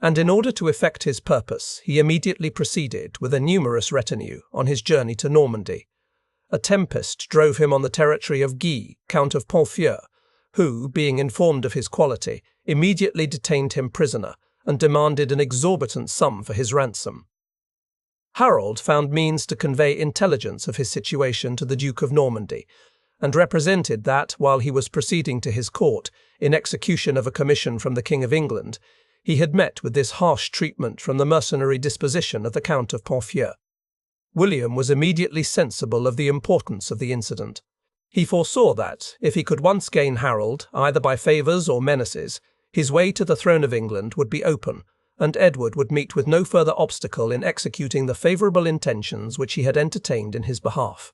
and in order to effect his purpose, he immediately proceeded with a numerous retinue on his journey to Normandy. A tempest drove him on the territory of Guy, Count of Ponthieu, who, being informed of his quality, immediately detained him prisoner and demanded an exorbitant sum for his ransom. Harold found means to convey intelligence of his situation to the Duke of Normandy, and represented that, while he was proceeding to his court in execution of a commission from the King of England, he had met with this harsh treatment from the mercenary disposition of the Count of Ponthieu. William was immediately sensible of the importance of the incident. He foresaw that, if he could once gain Harold, either by favours or menaces, his way to the throne of England would be open, and Edward would meet with no further obstacle in executing the favourable intentions which he had entertained in his behalf.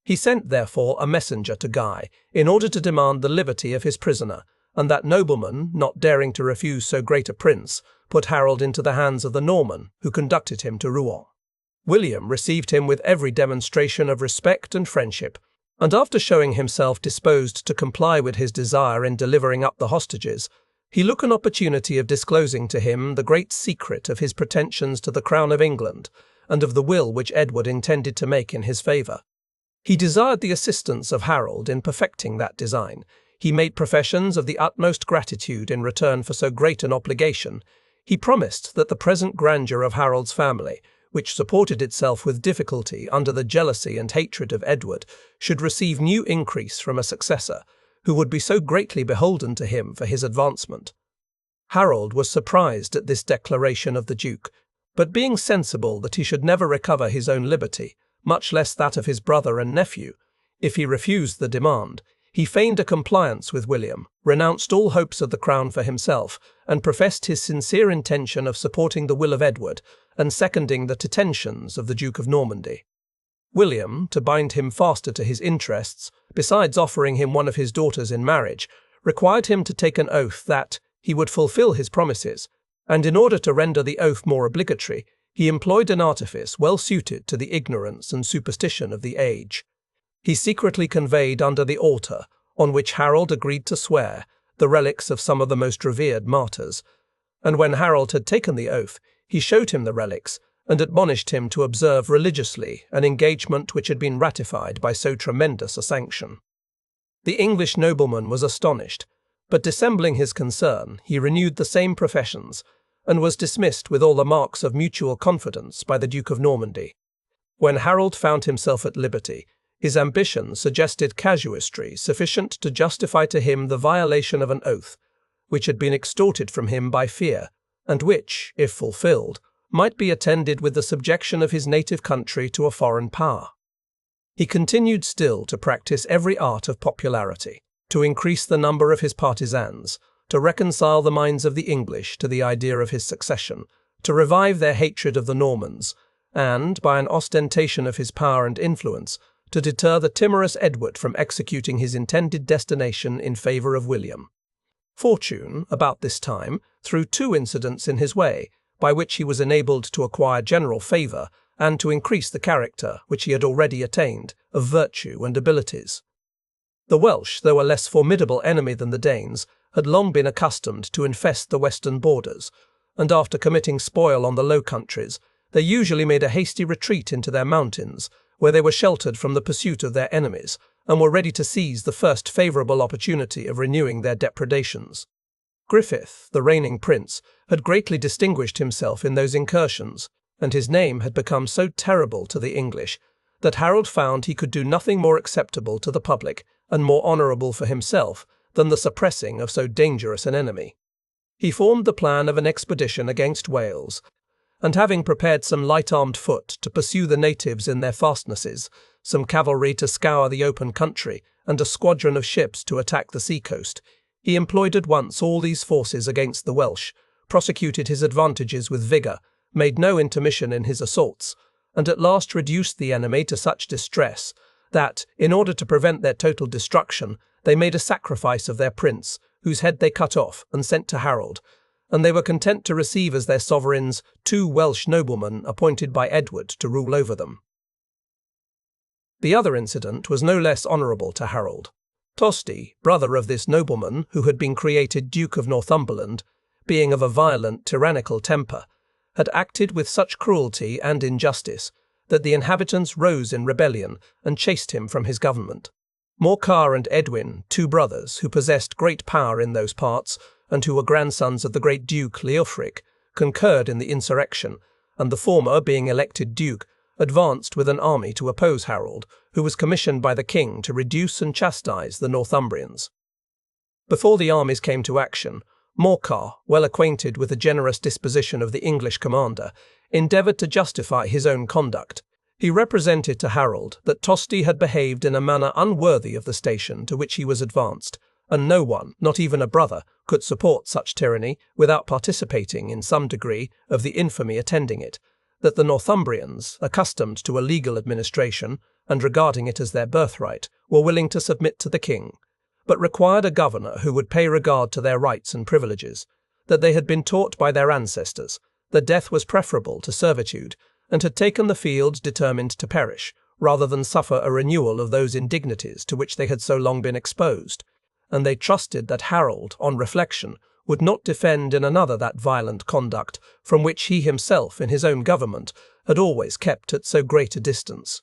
He sent, therefore, a messenger to Guy, in order to demand the liberty of his prisoner, and that nobleman, not daring to refuse so great a prince, put Harold into the hands of the Norman, who conducted him to Rouen. William received him with every demonstration of respect and friendship, and after showing himself disposed to comply with his desire in delivering up the hostages, he took an opportunity of disclosing to him the great secret of his pretensions to the crown of England, and of the will which Edward intended to make in his favour. He desired the assistance of Harold in perfecting that design. He made professions of the utmost gratitude in return for so great an obligation. He promised that the present grandeur of Harold's family, which supported itself with difficulty under the jealousy and hatred of Edward, should receive new increase from a successor, who would be so greatly beholden to him for his advancement. Harold was surprised at this declaration of the Duke, but being sensible that he should never recover his own liberty, much less that of his brother and nephew, if he refused the demand, he feigned a compliance with William, renounced all hopes of the crown for himself, and professed his sincere intention of supporting the will of Edward and seconding the pretensions of the Duke of Normandy. William, to bind him faster to his interests, besides offering him one of his daughters in marriage, required him to take an oath that he would fulfil his promises, and in order to render the oath more obligatory, he employed an artifice well suited to the ignorance and superstition of the age. He secretly conveyed under the altar, on which Harold agreed to swear, the relics of some of the most revered martyrs, and when Harold had taken the oath, he showed him the relics, and admonished him to observe religiously an engagement which had been ratified by so tremendous a sanction. The English nobleman was astonished, but dissembling his concern, he renewed the same professions, and was dismissed with all the marks of mutual confidence by the Duke of Normandy. When Harold found himself at liberty, his ambition suggested casuistry sufficient to justify to him the violation of an oath, which had been extorted from him by fear, and which, if fulfilled, might be attended with the subjection of his native country to a foreign power. He continued still to practice every art of popularity, to increase the number of his partisans, to reconcile the minds of the English to the idea of his succession, to revive their hatred of the Normans, and, by an ostentation of his power and influence, to deter the timorous Edward from executing his intended destination in favour of William. Fortune, about this time, threw two incidents in his way, by which he was enabled to acquire general favour and to increase the character, which he had already attained, of virtue and abilities. The Welsh, though a less formidable enemy than the Danes, had long been accustomed to infest the western borders, and after committing spoil on the Low Countries, they usually made a hasty retreat into their mountains, where they were sheltered from the pursuit of their enemies, and were ready to seize the first favourable opportunity of renewing their depredations. Griffith, the reigning prince, had greatly distinguished himself in those incursions, and his name had become so terrible to the English that Harold found he could do nothing more acceptable to the public and more honourable for himself than the suppressing of so dangerous an enemy. He formed the plan of an expedition against Wales, and having prepared some light-armed foot to pursue the natives in their fastnesses, some cavalry to scour the open country, and a squadron of ships to attack the sea-coast, he employed at once all these forces against the Welsh, prosecuted his advantages with vigour, made no intermission in his assaults, and at last reduced the enemy to such distress that, in order to prevent their total destruction, they made a sacrifice of their prince, whose head they cut off and sent to Harold, and they were content to receive as their sovereigns 2 Welsh noblemen appointed by Edward to rule over them. The other incident was no less honourable to Harold. Tosti, brother of this nobleman, who had been created Duke of Northumberland, being of a violent, tyrannical temper, had acted with such cruelty and injustice that the inhabitants rose in rebellion and chased him from his government. Morcar and Edwin, two brothers who possessed great power in those parts and who were grandsons of the great Duke Leofric, concurred in the insurrection, and the former, being elected duke, advanced with an army to oppose Harold, who was commissioned by the king to reduce and chastise the Northumbrians. Before the armies came to action, Morcar, well acquainted with the generous disposition of the English commander, endeavoured to justify his own conduct. He represented to Harold that Tosti had behaved in a manner unworthy of the station to which he was advanced, and no one, not even a brother, could support such tyranny without participating in some degree of the infamy attending it, that the Northumbrians, accustomed to a legal administration and regarding it as their birthright, were willing to submit to the king, but required a governor who would pay regard to their rights and privileges, that they had been taught by their ancestors that death was preferable to servitude, and had taken the field determined to perish, rather than suffer a renewal of those indignities to which they had so long been exposed, and they trusted that Harold, on reflection, would not defend in another that violent conduct from which he himself in his own government had always kept at so great a distance.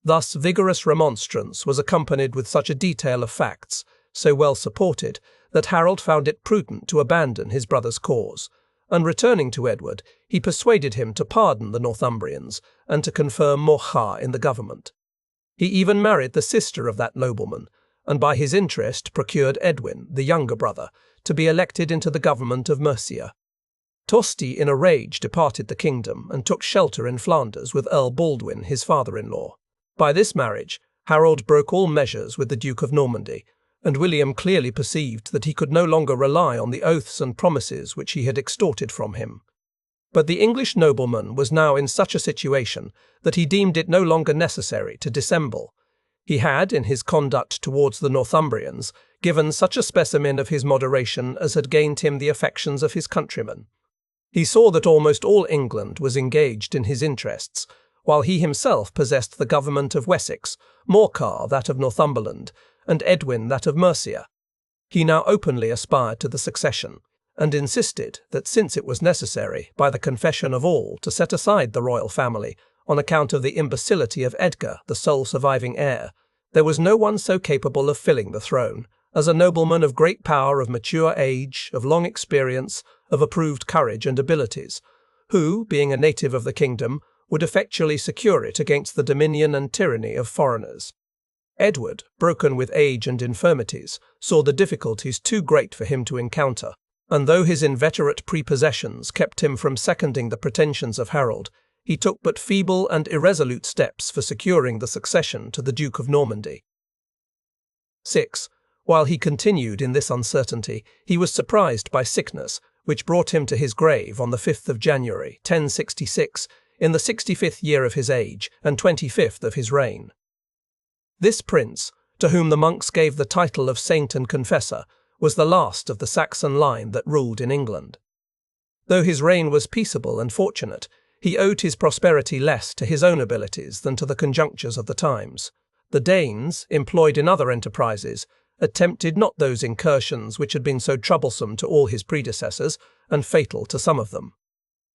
Thus vigorous remonstrance was accompanied with such a detail of facts, so well supported, that Harold found it prudent to abandon his brother's cause, and returning to Edward, he persuaded him to pardon the Northumbrians and to confirm Morcar in the government. He even married the sister of that nobleman, and by his interest procured Edwin, the younger brother, to be elected into the government of Mercia. Tosti in a rage departed the kingdom and took shelter in Flanders with Earl Baldwin, his father-in-law. By this marriage, Harold broke all measures with the Duke of Normandy, and William clearly perceived that he could no longer rely on the oaths and promises which he had extorted from him. But the English nobleman was now in such a situation that he deemed it no longer necessary to dissemble. He had, in his conduct towards the Northumbrians, given such a specimen of his moderation as had gained him the affections of his countrymen. He saw that almost all England was engaged in his interests, while he himself possessed the government of Wessex, Morcar that of Northumberland, and Edwin that of Mercia. He now openly aspired to the succession, and insisted that since it was necessary, by the confession of all, to set aside the royal family, on account of the imbecility of Edgar, the sole surviving heir, there was no one so capable of filling the throne, as a nobleman of great power, of mature age, of long experience, of approved courage and abilities, who, being a native of the kingdom, would effectually secure it against the dominion and tyranny of foreigners. Edward, broken with age and infirmities, saw the difficulties too great for him to encounter, and though his inveterate prepossessions kept him from seconding the pretensions of Harold, he took but feeble and irresolute steps for securing the succession to the Duke of Normandy. 6. While he continued in this uncertainty, he was surprised by sickness, which brought him to his grave on the 5th of January, 1066, in the 65th year of his age and 25th of his reign. This prince, to whom the monks gave the title of Saint and Confessor, was the last of the Saxon line that ruled in England. Though his reign was peaceable and fortunate, he owed his prosperity less to his own abilities than to the conjunctures of the times. The Danes, employed in other enterprises, attempted not those incursions which had been so troublesome to all his predecessors and fatal to some of them.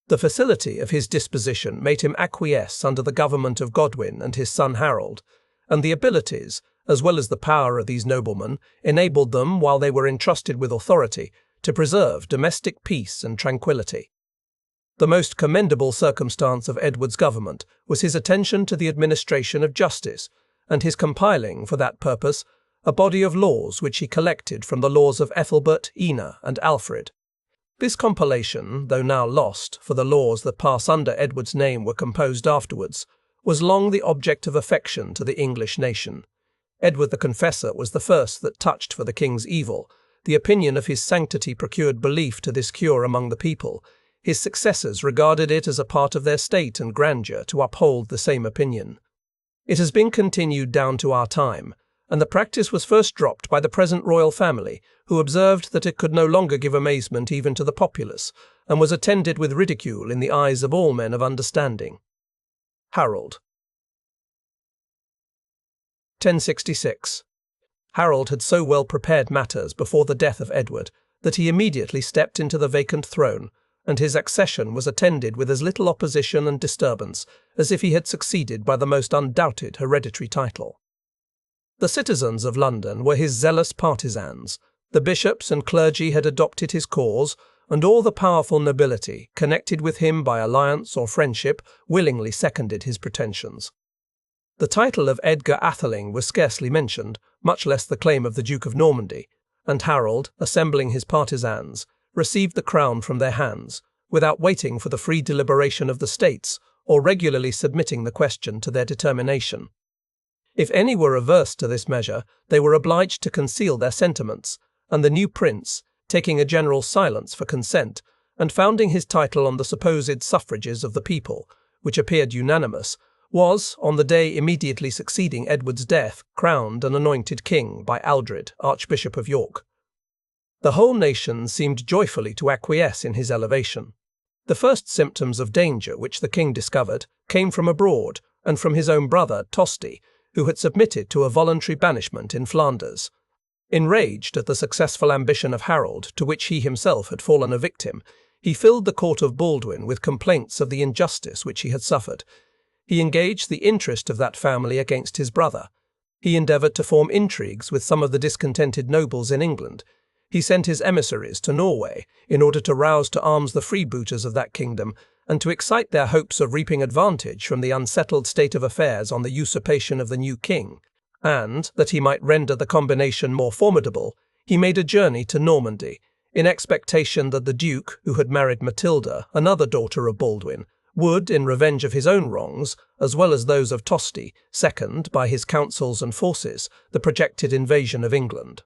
The facility of his disposition made him acquiesce under the government of Godwin and his son Harold, and the abilities, as well as the power of these noblemen, enabled them, while they were entrusted with authority, to preserve domestic peace and tranquillity. The most commendable circumstance of Edward's government was his attention to the administration of justice, and his compiling, for that purpose, a body of laws which he collected from the laws of Ethelbert, Ina, and Alfred. This compilation, though now lost, for the laws that pass under Edward's name were composed afterwards, was long the object of affection to the English nation. Edward the Confessor was the first that touched for the king's evil. The opinion of his sanctity procured belief to this cure among the people. His successors regarded it as a part of their state and grandeur to uphold the same opinion. It has been continued down to our time, and the practice was first dropped by the present royal family, who observed that it could no longer give amazement even to the populace, and was attended with ridicule in the eyes of all men of understanding. Harold. 1066. Harold had so well prepared matters before the death of Edward that he immediately stepped into the vacant throne, and his accession was attended with as little opposition and disturbance as if he had succeeded by the most undoubted hereditary title. The citizens of London were his zealous partisans, the bishops and clergy had adopted his cause, and all the powerful nobility, connected with him by alliance or friendship, willingly seconded his pretensions. The title of Edgar Atheling was scarcely mentioned, much less the claim of the Duke of Normandy, and Harold, assembling his partisans, received the crown from their hands, without waiting for the free deliberation of the states, or regularly submitting the question to their determination. If any were averse to this measure, they were obliged to conceal their sentiments, and the new prince, taking a general silence for consent, and founding his title on the supposed suffrages of the people, which appeared unanimous, was, on the day immediately succeeding Edward's death, crowned and anointed king by Aldred, Archbishop of York. The whole nation seemed joyfully to acquiesce in his elevation. The first symptoms of danger which the king discovered came from abroad, and from his own brother, Tosti, who had submitted to a voluntary banishment in Flanders. Enraged at the successful ambition of Harold, to which he himself had fallen a victim, he filled the court of Baldwin with complaints of the injustice which he had suffered. He engaged the interest of that family against his brother. He endeavoured to form intrigues with some of the discontented nobles in England. He sent his emissaries to Norway in order to rouse to arms the freebooters of that kingdom and to excite their hopes of reaping advantage from the unsettled state of affairs on the usurpation of the new king. And, that he might render the combination more formidable, he made a journey to Normandy, in expectation that the Duke, who had married Matilda, another daughter of Baldwin, would, in revenge of his own wrongs, as well as those of Tosti, second, by his counsels and forces, the projected invasion of England.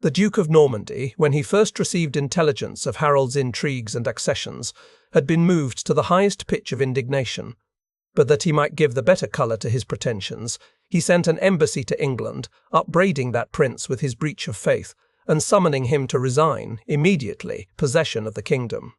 The Duke of Normandy, when he first received intelligence of Harold's intrigues and accessions, had been moved to the highest pitch of indignation. But that he might give the better colour to his pretensions, he sent an embassy to England, upbraiding that prince with his breach of faith, and summoning him to resign, immediately, possession of the kingdom.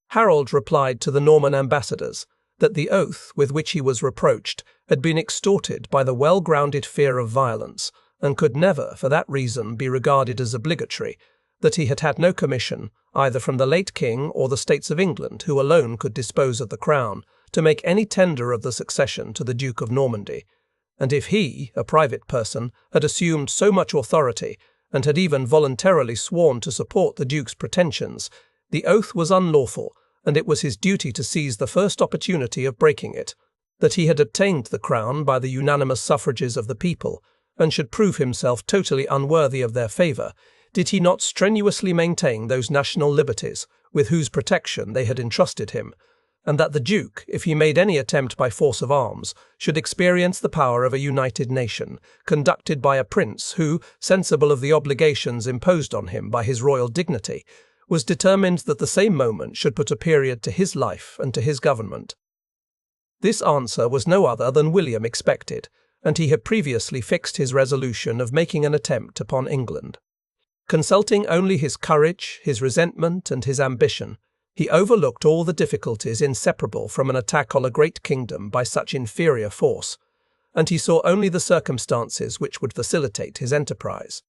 Harold replied to the Norman ambassadors that the oath with which he was reproached had been extorted by the well-grounded fear of violence, and could never, for that reason, be regarded as obligatory, that he had had no commission, either from the late king or the States of England, who alone could dispose of the crown, to make any tender of the succession to the Duke of Normandy, and if he, a private person, had assumed so much authority, and had even voluntarily sworn to support the Duke's pretensions, the oath was unlawful, and it was his duty to seize the first opportunity of breaking it, that he had obtained the crown by the unanimous suffrages of the people, and should prove himself totally unworthy of their favour, did he not strenuously maintain those national liberties with whose protection they had entrusted him, and that the Duke, if he made any attempt by force of arms, should experience the power of a united nation, conducted by a prince who, sensible of the obligations imposed on him by his royal dignity, was determined that the same moment should put a period to his life and to his government. This answer was no other than William expected, and he had previously fixed his resolution of making an attempt upon England. Consulting only his courage, his resentment, and his ambition, he overlooked all the difficulties inseparable from an attack on a great kingdom by such inferior force, and he saw only the circumstances which would facilitate his enterprise.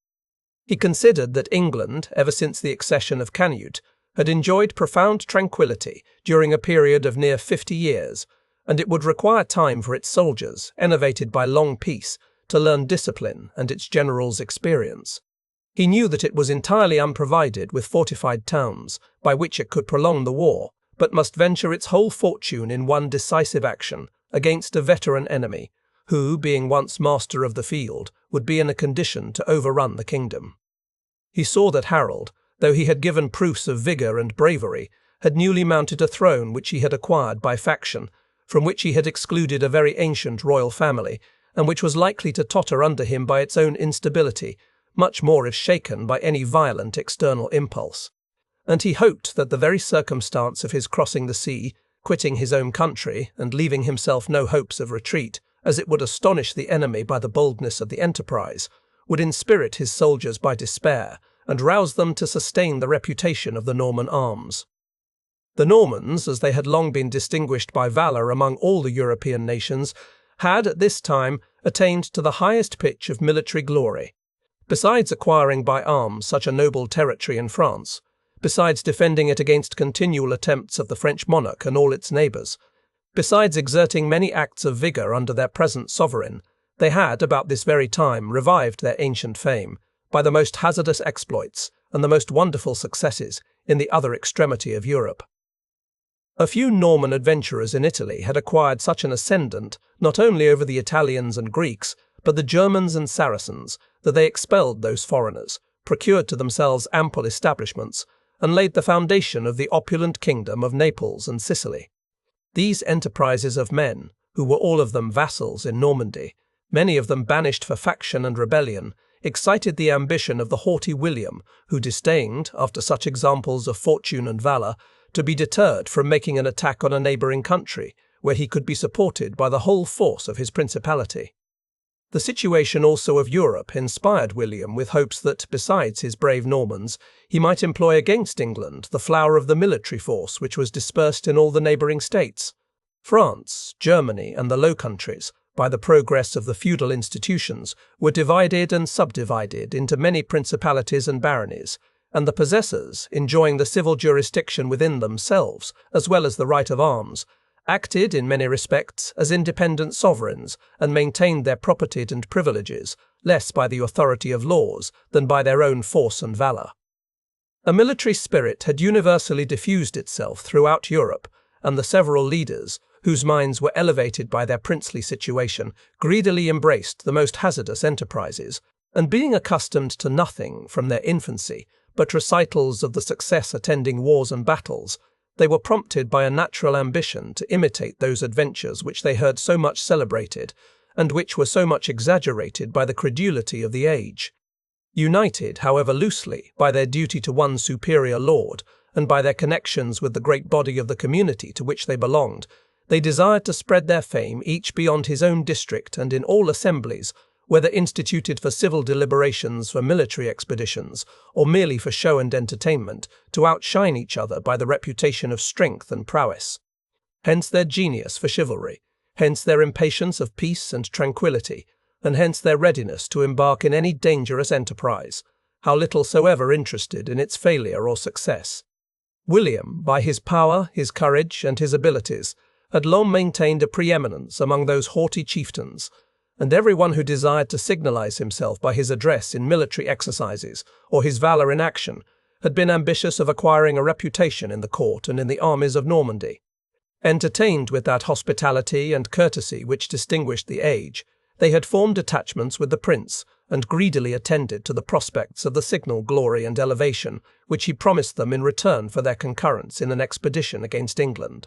He considered that England, ever since the accession of Canute, had enjoyed profound tranquillity during a period of near 50 years, and it would require time for its soldiers, enervated by long peace, to learn discipline and its generals' experience. He knew that it was entirely unprovided with fortified towns, by which it could prolong the war, but must venture its whole fortune in one decisive action against a veteran enemy, who, being once master of the field, would be in a condition to overrun the kingdom. He saw that Harold, though he had given proofs of vigour and bravery, had newly mounted a throne which he had acquired by faction, from which he had excluded a very ancient royal family, and which was likely to totter under him by its own instability, much more if shaken by any violent external impulse. And he hoped that the very circumstance of his crossing the sea, quitting his own country, and leaving himself no hopes of retreat, as it would astonish the enemy by the boldness of the enterprise, would inspirit his soldiers by despair, and rouse them to sustain the reputation of the Norman arms. The Normans, as they had long been distinguished by valour among all the European nations, had at this time attained to the highest pitch of military glory. Besides acquiring by arms such a noble territory in France, besides defending it against continual attempts of the French monarch and all its neighbours, besides exerting many acts of vigour under their present sovereign, they had, about this very time, revived their ancient fame by the most hazardous exploits and the most wonderful successes in the other extremity of Europe. A few Norman adventurers in Italy had acquired such an ascendant not only over the Italians and Greeks, but the Germans and Saracens, that they expelled those foreigners, procured to themselves ample establishments, and laid the foundation of the opulent kingdom of Naples and Sicily. These enterprises of men, who were all of them vassals in Normandy, many of them banished for faction and rebellion, excited the ambition of the haughty William, who disdained, after such examples of fortune and valour, to be deterred from making an attack on a neighbouring country, where he could be supported by the whole force of his principality. The situation also of Europe inspired William with hopes that, besides his brave Normans, he might employ against England the flower of the military force which was dispersed in all the neighbouring states. France, Germany, and the Low Countries, by the progress of the feudal institutions, were divided and subdivided into many principalities and baronies, and the possessors, enjoying the civil jurisdiction within themselves, as well as the right of arms, acted in many respects as independent sovereigns and maintained their property and privileges less by the authority of laws than by their own force and valour. A military spirit had universally diffused itself throughout Europe, and the several leaders, whose minds were elevated by their princely situation, greedily embraced the most hazardous enterprises, and being accustomed to nothing from their infancy but recitals of the success attending wars and battles, they were prompted by a natural ambition to imitate those adventures which they heard so much celebrated, and which were so much exaggerated by the credulity of the age. United, however loosely, by their duty to one superior lord, and by their connections with the great body of the community to which they belonged, they desired to spread their fame each beyond his own district and in all assemblies, whether instituted for civil deliberations, for military expeditions, or merely for show and entertainment, to outshine each other by the reputation of strength and prowess. Hence their genius for chivalry, hence their impatience of peace and tranquillity, and hence their readiness to embark in any dangerous enterprise, how little soever interested in its failure or success. William, by his power, his courage, and his abilities, had long maintained a preeminence among those haughty chieftains, and everyone who desired to signalize himself by his address in military exercises or his valour in action had been ambitious of acquiring a reputation in the court and in the armies of Normandy. Entertained with that hospitality and courtesy which distinguished the age, they had formed attachments with the prince and greedily attended to the prospects of the signal glory and elevation which he promised them in return for their concurrence in an expedition against England.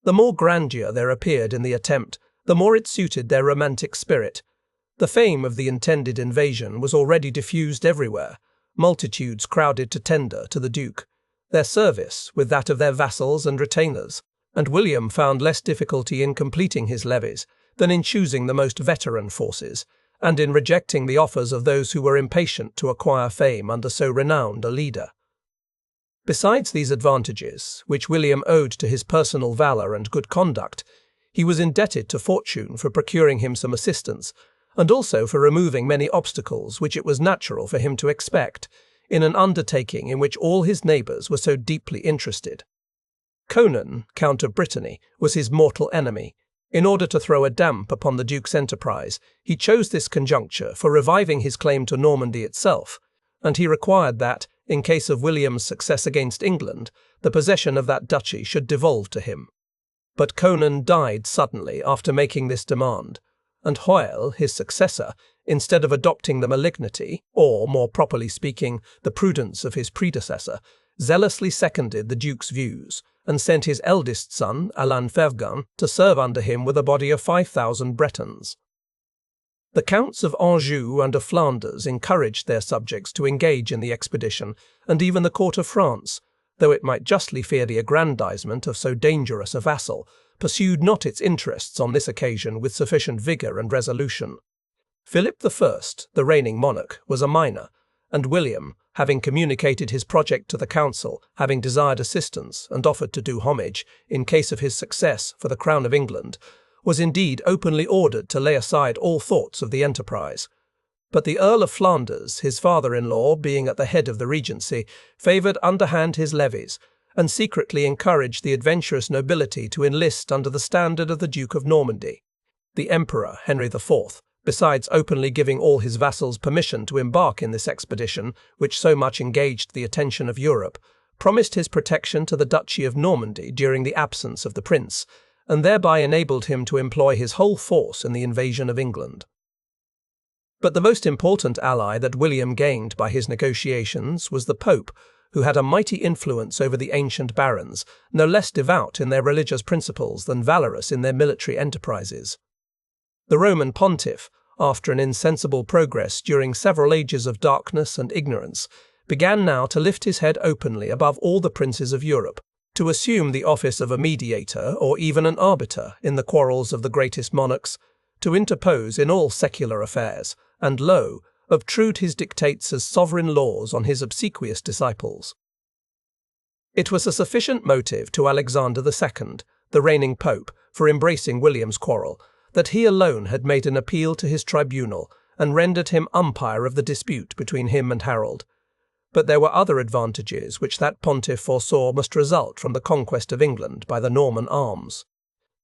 The more grandeur there appeared in the attempt, the more it suited their romantic spirit. The fame of the intended invasion was already diffused everywhere. Multitudes crowded to tender to the Duke their service with that of their vassals and retainers, and William found less difficulty in completing his levies than in choosing the most veteran forces, and in rejecting the offers of those who were impatient to acquire fame under so renowned a leader. Besides these advantages, which William owed to his personal valour and good conduct, he was indebted to fortune for procuring him some assistance, and also for removing many obstacles which it was natural for him to expect, in an undertaking in which all his neighbours were so deeply interested. Conan, Count of Brittany, was his mortal enemy. In order to throw a damp upon the Duke's enterprise, he chose this conjuncture for reviving his claim to Normandy itself, and he required that, in case of William's success against England, the possession of that duchy should devolve to him. But Conan died suddenly after making this demand, and Hoel, his successor, instead of adopting the malignity, or, more properly speaking, the prudence of his predecessor, zealously seconded the Duke's views, and sent his eldest son, Alain Fergan, to serve under him with a body of 5,000 Bretons. The Counts of Anjou and of Flanders encouraged their subjects to engage in the expedition, and even the court of France, though it might justly fear the aggrandizement of so dangerous a vassal, pursued not its interests on this occasion with sufficient vigour and resolution. Philip I, the reigning monarch, was a minor, and William, having communicated his project to the council, having desired assistance and offered to do homage, in case of his success, for the crown of England, was indeed openly ordered to lay aside all thoughts of the enterprise. But the Earl of Flanders, his father-in-law, being at the head of the regency, favoured underhand his levies, and secretly encouraged the adventurous nobility to enlist under the standard of the Duke of Normandy. The Emperor, Henry IV, besides openly giving all his vassals permission to embark in this expedition, which so much engaged the attention of Europe, promised his protection to the Duchy of Normandy during the absence of the prince, and thereby enabled him to employ his whole force in the invasion of England. But the most important ally that William gained by his negotiations was the Pope, who had a mighty influence over the ancient barons, no less devout in their religious principles than valorous in their military enterprises. The Roman pontiff, after an insensible progress during several ages of darkness and ignorance, began now to lift his head openly above all the princes of Europe, to assume the office of a mediator or even an arbiter in the quarrels of the greatest monarchs, to interpose in all secular affairs, and lo, obtrude his dictates as sovereign laws on his obsequious disciples. It was a sufficient motive to Alexander II, the reigning pope, for embracing William's quarrel, that he alone had made an appeal to his tribunal and rendered him umpire of the dispute between him and Harold. But there were other advantages which that pontiff foresaw must result from the conquest of England by the Norman arms.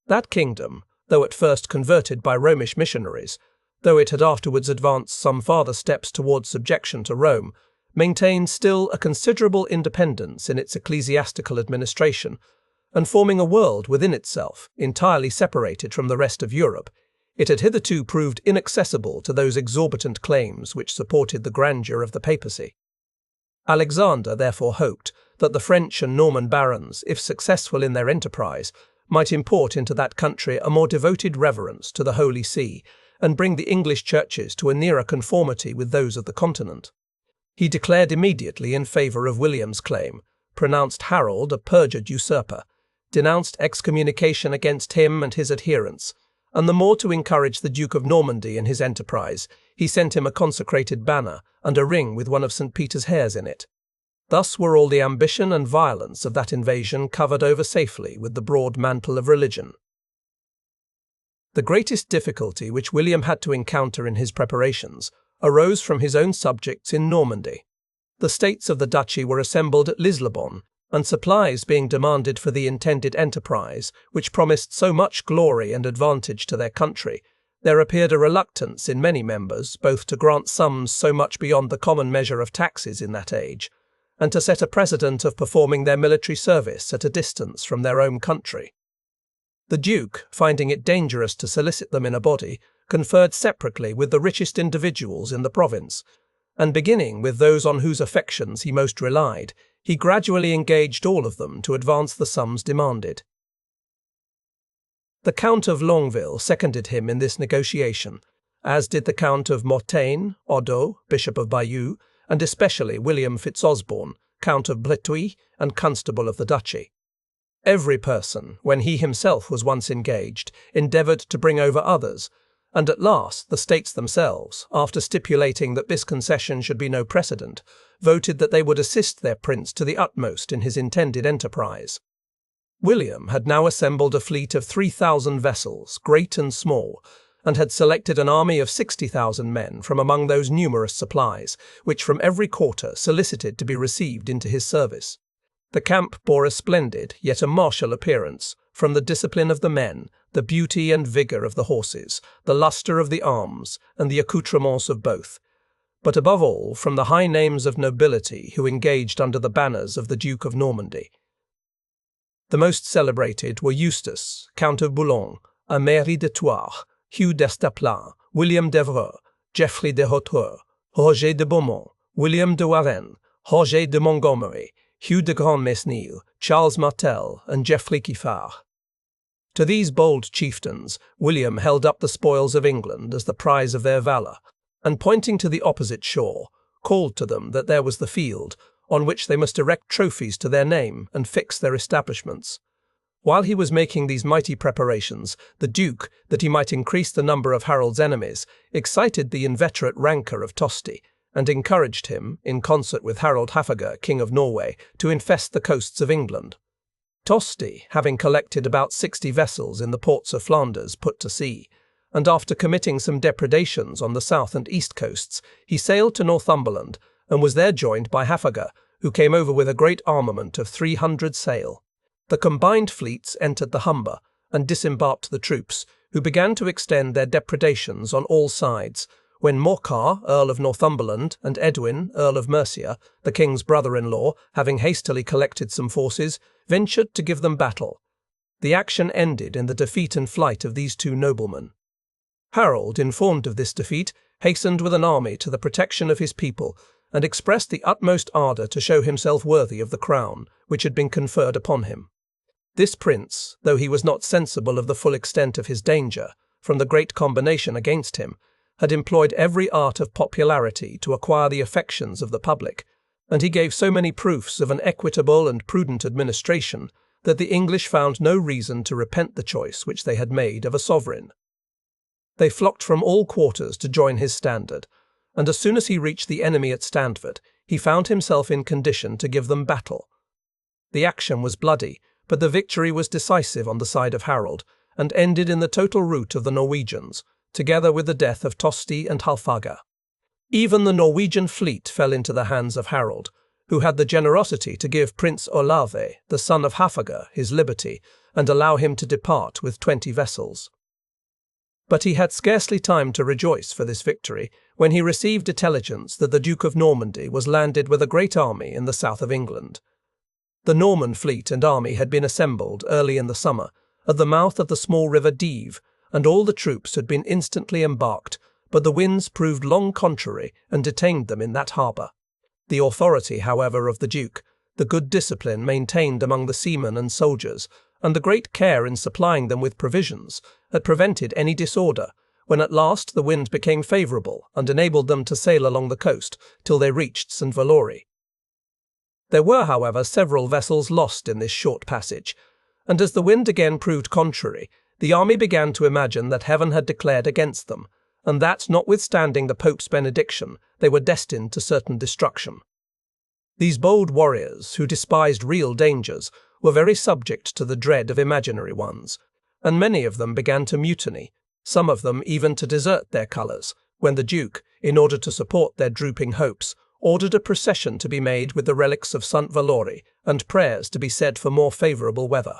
That kingdom, though at first converted by Romish missionaries, though it had afterwards advanced some farther steps towards subjection to Rome, maintained still a considerable independence in its ecclesiastical administration, and forming a world within itself, entirely separated from the rest of Europe, it had hitherto proved inaccessible to those exorbitant claims which supported the grandeur of the papacy. Alexander therefore hoped that the French and Norman barons, if successful in their enterprise, might import into that country a more devoted reverence to the Holy See, and bring the English churches to a nearer conformity with those of the continent. He declared immediately in favour of William's claim, pronounced Harold a perjured usurper, denounced excommunication against him and his adherents, and the more to encourage the Duke of Normandy in his enterprise, he sent him a consecrated banner and a ring with one of St. Peter's hairs in it. Thus were all the ambition and violence of that invasion covered over safely with the broad mantle of religion. The greatest difficulty which William had to encounter in his preparations arose from his own subjects in Normandy. The states of the duchy were assembled at Lisbon, and supplies being demanded for the intended enterprise, which promised so much glory and advantage to their country, there appeared a reluctance in many members both to grant sums so much beyond the common measure of taxes in that age, and to set a precedent of performing their military service at a distance from their own country. The Duke, finding it dangerous to solicit them in a body, conferred separately with the richest individuals in the province, and beginning with those on whose affections he most relied, he gradually engaged all of them to advance the sums demanded. The Count of Longueville seconded him in this negotiation, as did the Count of Mortagne, Odo, Bishop of Bayeux, and especially William Fitzosborne, Count of Breteuil and Constable of the Duchy. Every person, when he himself was once engaged, endeavoured to bring over others, and at last the states themselves, after stipulating that this concession should be no precedent, voted that they would assist their prince to the utmost in his intended enterprise. William had now assembled a fleet of 3,000 vessels, great and small, and had selected an army of 60,000 men from among those numerous supplies, which from every quarter solicited to be received into his service. The camp bore a splendid, yet a martial appearance, from the discipline of the men, the beauty and vigour of the horses, the lustre of the arms, and the accoutrements of both, but above all from the high names of nobility who engaged under the banners of the Duke of Normandy. The most celebrated were Eustace, Count of Boulogne, Aimeri de Thouars, Hugh d'Estaplin, William d'Evreux, Geoffrey de Hauteur, Roger de Beaumont, William de Warenne, Roger de Montgomery, Hugh de Grandmesnil, Charles Martel, and Geoffrey Giffard. To these bold chieftains, William held up the spoils of England as the prize of their valour, and pointing to the opposite shore, called to them that there was the field, on which they must erect trophies to their name and fix their establishments. While he was making these mighty preparations, the Duke, that he might increase the number of Harold's enemies, excited the inveterate rancour of Tosti, and encouraged him, in concert with Harold Hafager, King of Norway, to infest the coasts of England. Tosti, having collected about 60 vessels in the ports of Flanders, put to sea, and after committing some depredations on the south and east coasts, he sailed to Northumberland and was there joined by Hafager, who came over with a great armament of 300 sail. The combined fleets entered the Humber and disembarked the troops, who began to extend their depredations on all sides, when Morcar, Earl of Northumberland, and Edwin, Earl of Mercia, the king's brother-in-law, having hastily collected some forces, ventured to give them battle. The action ended in the defeat and flight of these two noblemen. Harold, informed of this defeat, hastened with an army to the protection of his people, and expressed the utmost ardour to show himself worthy of the crown, which had been conferred upon him. This prince, though he was not sensible of the full extent of his danger, from the great combination against him, had employed every art of popularity to acquire the affections of the public, and he gave so many proofs of an equitable and prudent administration that the English found no reason to repent the choice which they had made of a sovereign. They flocked from all quarters to join his standard, and as soon as he reached the enemy at Standford, he found himself in condition to give them battle. The action was bloody, but the victory was decisive on the side of Harold, and ended in the total rout of the Norwegians, together with the death of Tosti and Halfaga. Even the Norwegian fleet fell into the hands of Harold, who had the generosity to give Prince Olave, the son of Hafaga, his liberty, and allow him to depart with 20 vessels. But he had scarcely time to rejoice for this victory when he received intelligence that the Duke of Normandy was landed with a great army in the south of England. The Norman fleet and army had been assembled early in the summer at the mouth of the small river Dive, and all the troops had been instantly embarked, but the winds proved long contrary and detained them in that harbour. The authority, however, of the Duke, the good discipline maintained among the seamen and soldiers, and the great care in supplying them with provisions, had prevented any disorder, when at last the wind became favourable and enabled them to sail along the coast till they reached St. Valory. There were, however, several vessels lost in this short passage, and as the wind again proved contrary, the army began to imagine that heaven had declared against them, and that, notwithstanding the Pope's benediction, they were destined to certain destruction. These bold warriors, who despised real dangers, were very subject to the dread of imaginary ones, and many of them began to mutiny, some of them even to desert their colours, when the Duke, in order to support their drooping hopes, ordered a procession to be made with the relics of St. Valory, and prayers to be said for more favourable weather.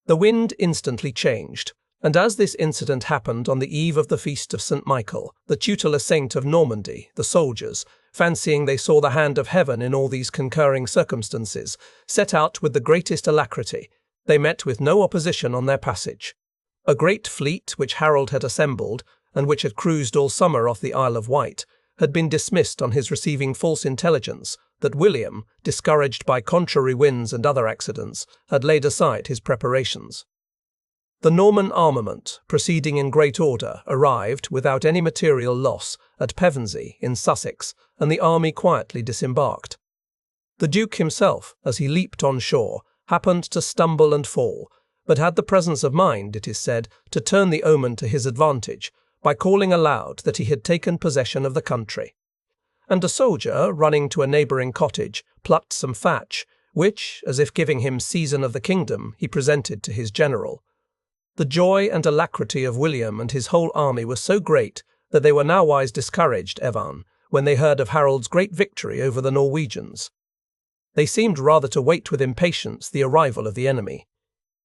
The wind instantly changed, and as this incident happened on the eve of the feast of St. Michael, the tutelar saint of Normandy, the soldiers, fancying they saw the hand of heaven in all these concurring circumstances, set out with the greatest alacrity. They met with no opposition on their passage. A great fleet which Harold had assembled, and which had cruised all summer off the Isle of Wight, had been dismissed on his receiving false intelligence that William, discouraged by contrary winds and other accidents, had laid aside his preparations. The Norman armament, proceeding in great order, arrived, without any material loss, at Pevensey, in Sussex, and the army quietly disembarked. The Duke himself, as he leaped on shore, happened to stumble and fall, but had the presence of mind, it is said, to turn the omen to his advantage, by calling aloud that he had taken possession of the country. And a soldier, running to a neighbouring cottage, plucked some thatch, which, as if giving him season of the kingdom, he presented to his general. The joy and alacrity of William and his whole army was so great that they were nowise discouraged, Evan, when they heard of Harold's great victory over the Norwegians. They seemed rather to wait with impatience the arrival of the enemy.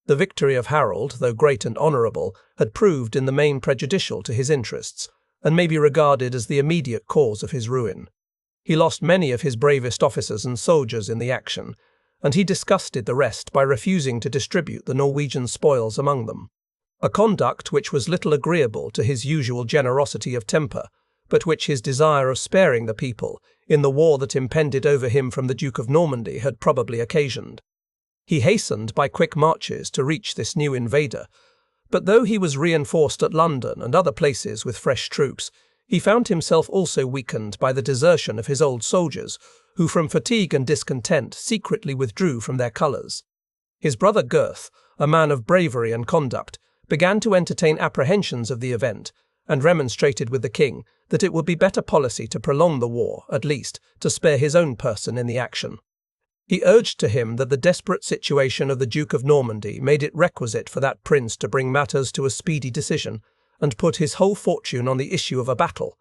The victory of Harold, though great and honourable, had proved in the main prejudicial to his interests, and may be regarded as the immediate cause of his ruin. He lost many of his bravest officers and soldiers in the action, and he disgusted the rest by refusing to distribute the Norwegian spoils among them, a conduct which was little agreeable to his usual generosity of temper, but which his desire of sparing the people, in the war that impended over him from the Duke of Normandy, had probably occasioned. He hastened by quick marches to reach this new invader, but though he was reinforced at London and other places with fresh troops, he found himself also weakened by the desertion of his old soldiers, who from fatigue and discontent secretly withdrew from their colours. His brother Gurth, a man of bravery and conduct, began to entertain apprehensions of the event, and remonstrated with the king that it would be better policy to prolong the war, at least, to spare his own person in the action. He urged to him that the desperate situation of the Duke of Normandy made it requisite for that prince to bring matters to a speedy decision, and put his whole fortune on the issue of a battle,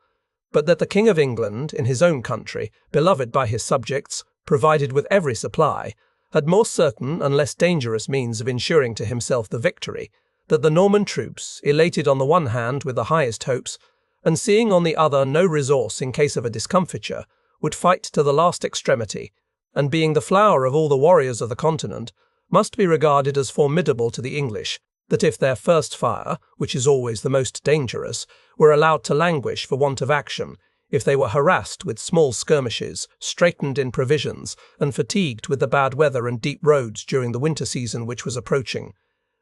but that the King of England, in his own country, beloved by his subjects, provided with every supply, had more certain and less dangerous means of ensuring to himself the victory, that the Norman troops, elated on the one hand with the highest hopes, and seeing on the other no resource in case of a discomfiture, would fight to the last extremity, and being the flower of all the warriors of the continent, must be regarded as formidable to the English, that if their first fire, which is always the most dangerous, were allowed to languish for want of action, if they were harassed with small skirmishes, straitened in provisions, and fatigued with the bad weather and deep roads during the winter season which was approaching,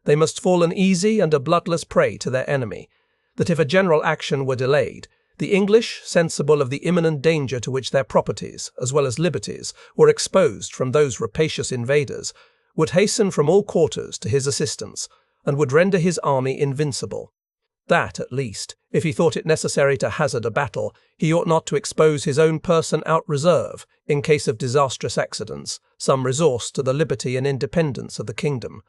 they must fall an easy and a bloodless prey to their enemy, that if a general action were delayed, the English, sensible of the imminent danger to which their properties, as well as liberties, were exposed from those rapacious invaders, would hasten from all quarters to his assistance, and would render his army invincible. That, at least, if he thought it necessary to hazard a battle, he ought not to expose his own person out reserve, in case of disastrous accidents, some resource to the liberty and independence of the kingdom,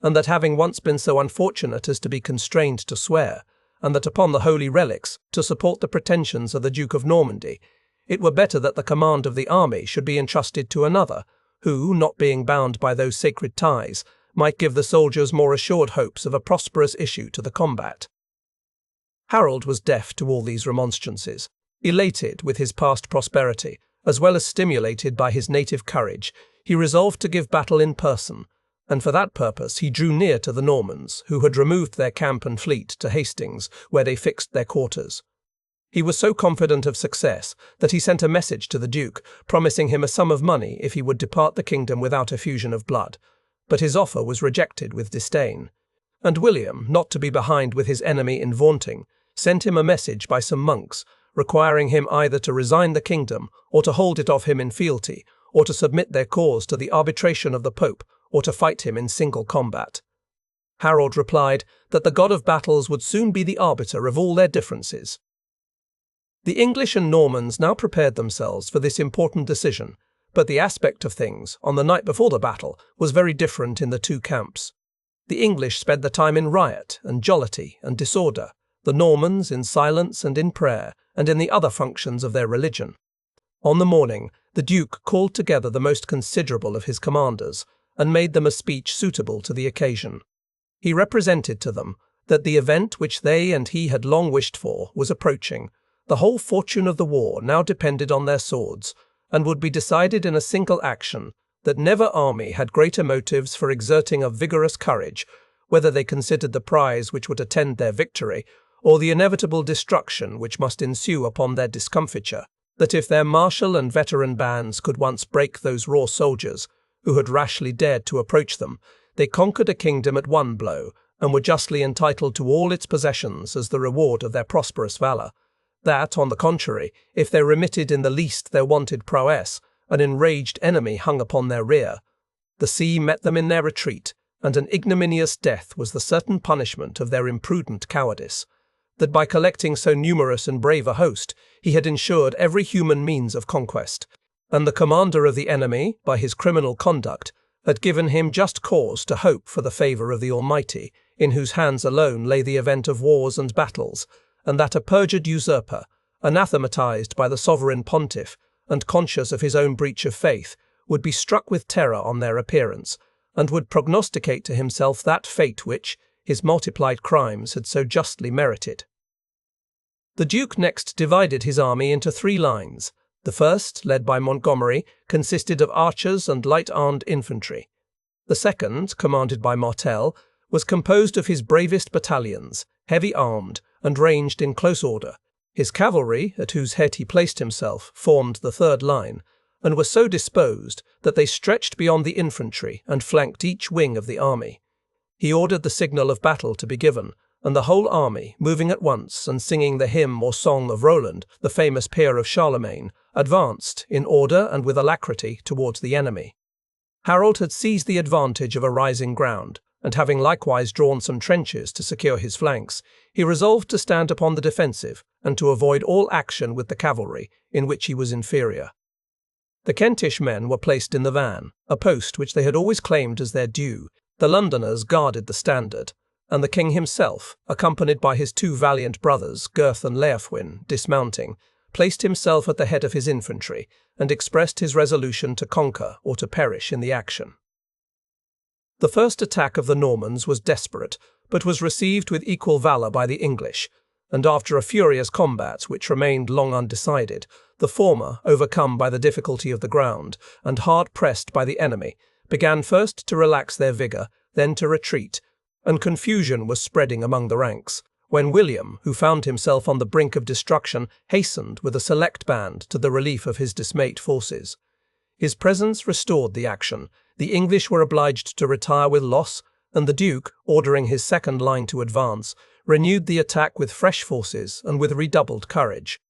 and that having once been so unfortunate as to be constrained to swear, and that upon the holy relics, to support the pretensions of the Duke of Normandy, it were better that the command of the army should be entrusted to another, who, not being bound by those sacred ties, might give the soldiers more assured hopes of a prosperous issue to the combat. Harold was deaf to all these remonstrances. Elated with his past prosperity, as well as stimulated by his native courage, he resolved to give battle in person, and for that purpose he drew near to the Normans, who had removed their camp and fleet to Hastings, where they fixed their quarters. He was so confident of success that he sent a message to the Duke, promising him a sum of money if he would depart the kingdom without effusion of blood, but his offer was rejected with disdain. And William, not to be behind with his enemy in vaunting, sent him a message by some monks, requiring him either to resign the kingdom, or to hold it of him in fealty, or to submit their cause to the arbitration of the Pope, or to fight him in single combat. Harold replied that the god of battles would soon be the arbiter of all their differences. The English and Normans now prepared themselves for this important decision, but the aspect of things, on the night before the battle, was very different in the two camps. The English spent the time in riot and jollity and disorder, the Normans in silence and in prayer, and in the other functions of their religion. On the morning, the Duke called together the most considerable of his commanders, and made them a speech suitable to the occasion. He represented to them that the event which they and he had long wished for was approaching. The whole fortune of the war now depended on their swords, and would be decided in a single action, that never army had greater motives for exerting a vigorous courage, whether they considered the prize which would attend their victory, or the inevitable destruction which must ensue upon their discomfiture, that if their martial and veteran bands could once break those raw soldiers, who had rashly dared to approach them, they conquered a kingdom at one blow, and were justly entitled to all its possessions as the reward of their prosperous valour. That, on the contrary, if they remitted in the least their wonted prowess, an enraged enemy hung upon their rear. The sea met them in their retreat, and an ignominious death was the certain punishment of their imprudent cowardice. That by collecting so numerous and brave a host, he had ensured every human means of conquest, and the commander of the enemy, by his criminal conduct, had given him just cause to hope for the favour of the Almighty, in whose hands alone lay the event of wars and battles, and that a perjured usurper, anathematized by the sovereign pontiff, and conscious of his own breach of faith, would be struck with terror on their appearance, and would prognosticate to himself that fate which his multiplied crimes had so justly merited. The Duke next divided his army into 3 lines. The first, led by Montgomery, consisted of archers and light-armed infantry. The second, commanded by Martel, was composed of his bravest battalions, heavy-armed, and ranged in close order. His cavalry, at whose head he placed himself, formed the 3rd line, and were so disposed that they stretched beyond the infantry and flanked each wing of the army. He ordered the signal of battle to be given, and the whole army, moving at once and singing the hymn or song of Roland, the famous peer of Charlemagne, advanced, in order and with alacrity, towards the enemy. Harold had seized the advantage of a rising ground, and having likewise drawn some trenches to secure his flanks, he resolved to stand upon the defensive, and to avoid all action with the cavalry, in which he was inferior. The Kentish men were placed in the van, a post which they had always claimed as their due. The Londoners guarded the standard, and the king himself, accompanied by his two valiant brothers, Gurth and Leofwin, dismounting, placed himself at the head of his infantry and expressed his resolution to conquer or to perish in the action. The first attack of the Normans was desperate, but was received with equal valour by the English, and after a furious combat which remained long undecided, the former, overcome by the difficulty of the ground and hard pressed by the enemy, began first to relax their vigour, then to retreat, and confusion was spreading among the ranks, when William, who found himself on the brink of destruction, hastened with a select band to the relief of his dismayed forces. His presence restored the action, the English were obliged to retire with loss, and the Duke, ordering his second line to advance, renewed the attack with fresh forces and with redoubled courage.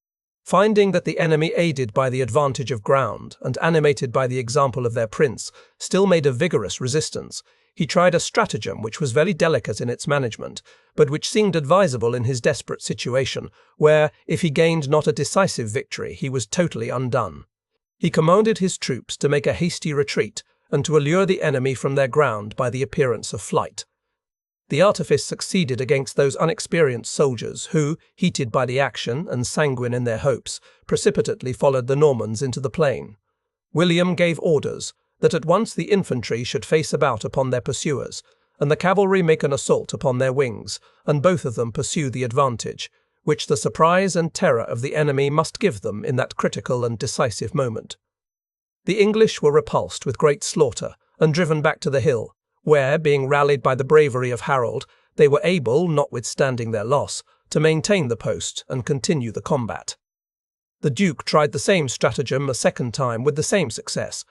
Finding that the enemy, aided by the advantage of ground and animated by the example of their prince, still made a vigorous resistance, he tried a stratagem which was very delicate in its management, but which seemed advisable in his desperate situation, where, if he gained not a decisive victory, he was totally undone. He commanded his troops to make a hasty retreat and to allure the enemy from their ground by the appearance of flight. The artifice succeeded against those unexperienced soldiers who, heated by the action and sanguine in their hopes, precipitately followed the Normans into the plain. William gave orders that at once the infantry should face about upon their pursuers, and the cavalry make an assault upon their wings, and both of them pursue the advantage, which the surprise and terror of the enemy must give them in that critical and decisive moment. The English were repulsed with great slaughter and driven back to the hill, where, being rallied by the bravery of Harold, they were able, notwithstanding their loss, to maintain the post and continue the combat. The Duke tried the same stratagem a second time with the same success,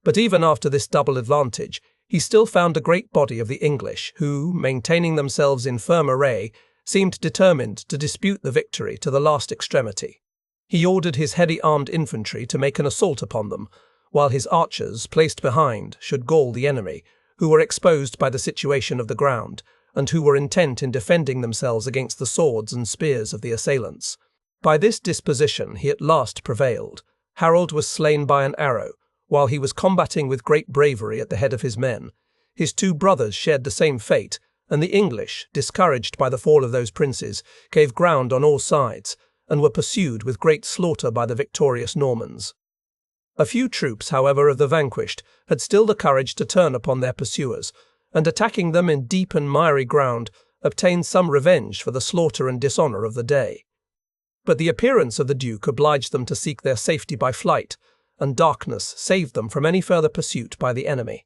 but even after this double advantage, he still found a great body of the English who, maintaining themselves in firm array, seemed determined to dispute the victory to the last extremity. He ordered his heavy armed infantry to make an assault upon them, while his archers, placed behind, should gall the enemy, who were exposed by the situation of the ground, and who were intent in defending themselves against the swords and spears of the assailants. By this disposition he at last prevailed. Harold was slain by an arrow, while he was combating with great bravery at the head of his men. His two brothers shared the same fate, and the English, discouraged by the fall of those princes, gave ground on all sides, and were pursued with great slaughter by the victorious Normans. A few troops, however, of the vanquished had still the courage to turn upon their pursuers, and attacking them in deep and miry ground, obtained some revenge for the slaughter and dishonour of the day. But the appearance of the Duke obliged them to seek their safety by flight, and darkness saved them from any further pursuit by the enemy.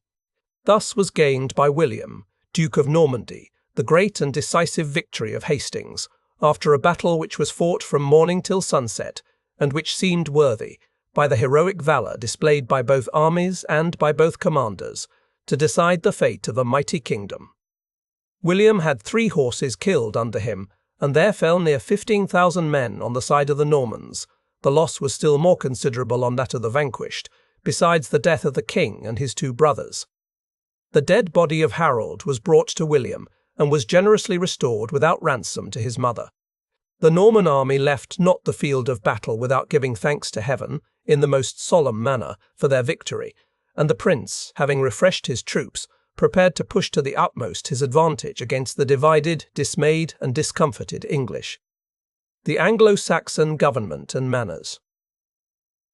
Thus was gained by William, Duke of Normandy, the great and decisive victory of Hastings, after a battle which was fought from morning till sunset, and which seemed worthy, by the heroic valour displayed by both armies and by both commanders, to decide the fate of a mighty kingdom. William had 3 horses killed under him, and there fell near 15,000 men on the side of the Normans. The loss was still more considerable on that of the vanquished, besides the death of the king and his 2 brothers. The dead body of Harold was brought to William, and was generously restored without ransom to his mother. The Norman army left not the field of battle without giving thanks to heaven, in the most solemn manner, for their victory, and the prince, having refreshed his troops, prepared to push to the utmost his advantage against the divided, dismayed, and discomfited English. The Anglo-Saxon government and manners.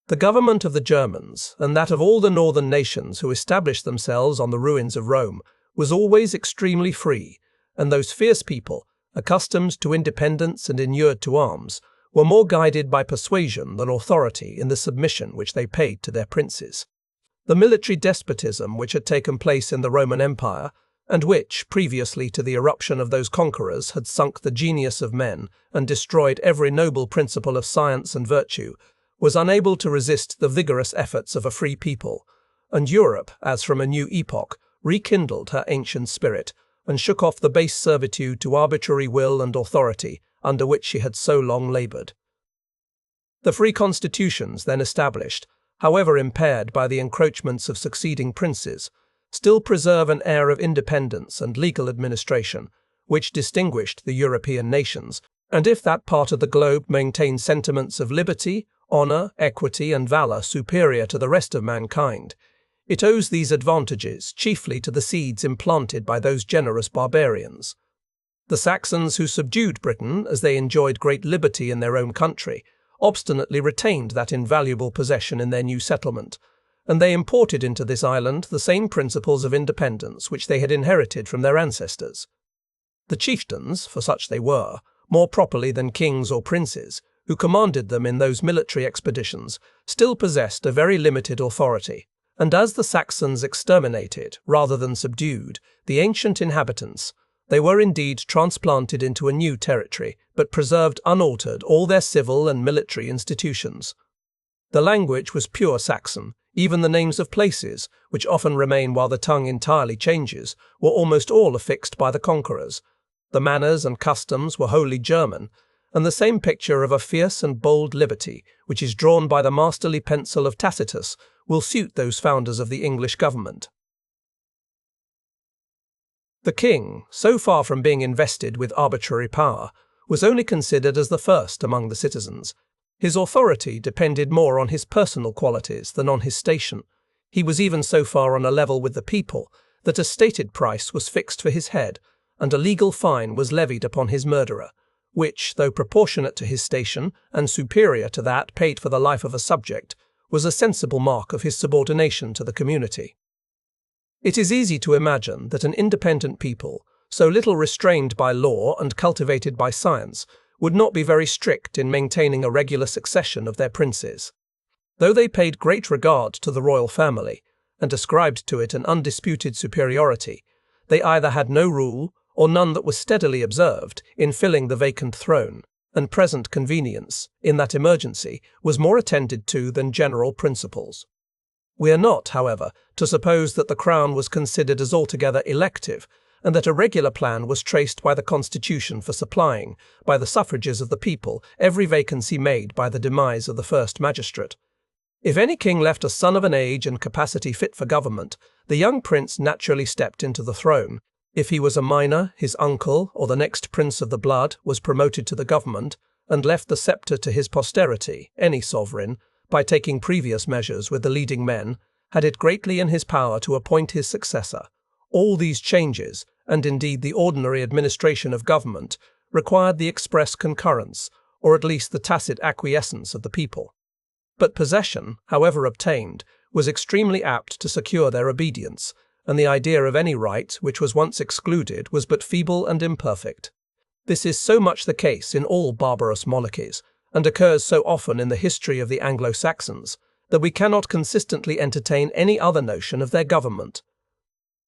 The government of the Germans, and that of all the northern nations who established themselves on the ruins of Rome, was always extremely free, and those fierce people, accustomed to independence and inured to arms, were more guided by persuasion than authority in the submission which they paid to their princes. The military despotism which had taken place in the Roman Empire, and which, previously to the eruption of those conquerors, had sunk the genius of men and destroyed every noble principle of science and virtue, was unable to resist the vigorous efforts of a free people, and Europe, as from a new epoch, rekindled her ancient spirit, and shook off the base servitude to arbitrary will and authority under which she had so long laboured. The free constitutions then established, however impaired by the encroachments of succeeding princes, still preserve an air of independence and legal administration which distinguished the European nations, and if that part of the globe maintained sentiments of liberty, honour, equity, and valour superior to the rest of mankind, it owes these advantages chiefly to the seeds implanted by those generous barbarians. The Saxons who subdued Britain, as they enjoyed great liberty in their own country, obstinately retained that invaluable possession in their new settlement, and they imported into this island the same principles of independence which they had inherited from their ancestors. The chieftains, for such they were, more properly than kings or princes, who commanded them in those military expeditions, still possessed a very limited authority, and as the Saxons exterminated, rather than subdued, the ancient inhabitants, they were indeed transplanted into a new territory, but preserved unaltered all their civil and military institutions. The language was pure Saxon. Even the names of places, which often remain while the tongue entirely changes, were almost all affixed by the conquerors. The manners and customs were wholly German, and the same picture of a fierce and bold liberty, which is drawn by the masterly pencil of Tacitus, will suit those founders of the English government. The king, so far from being invested with arbitrary power, was only considered as the first among the citizens. His authority depended more on his personal qualities than on his station. He was even so far on a level with the people that a stated price was fixed for his head, and a legal fine was levied upon his murderer, which, though proportionate to his station and superior to that paid for the life of a subject, was a sensible mark of his subordination to the community. It is easy to imagine that an independent people, so little restrained by law and cultivated by science, would not be very strict in maintaining a regular succession of their princes. Though they paid great regard to the royal family, and ascribed to it an undisputed superiority, they either had no rule, or none that was steadily observed, in filling the vacant throne, and present convenience, in that emergency, was more attended to than general principles. We are not, however, to suppose that the crown was considered as altogether elective, and that a regular plan was traced by the constitution for supplying, by the suffrages of the people, every vacancy made by the demise of the first magistrate. If any king left a son of an age and capacity fit for government, the young prince naturally stepped into the throne. If he was a minor, his uncle, or the next prince of the blood, was promoted to the government, and left the sceptre to his posterity. Any sovereign, by taking previous measures with the leading men, had it greatly in his power to appoint his successor. All these changes, and indeed the ordinary administration of government, required the express concurrence, or at least the tacit acquiescence of the people. But possession, however obtained, was extremely apt to secure their obedience, and the idea of any right which was once excluded was but feeble and imperfect. This is so much the case in all barbarous monarchies, and occurs so often in the history of the Anglo-Saxons, that we cannot consistently entertain any other notion of their government.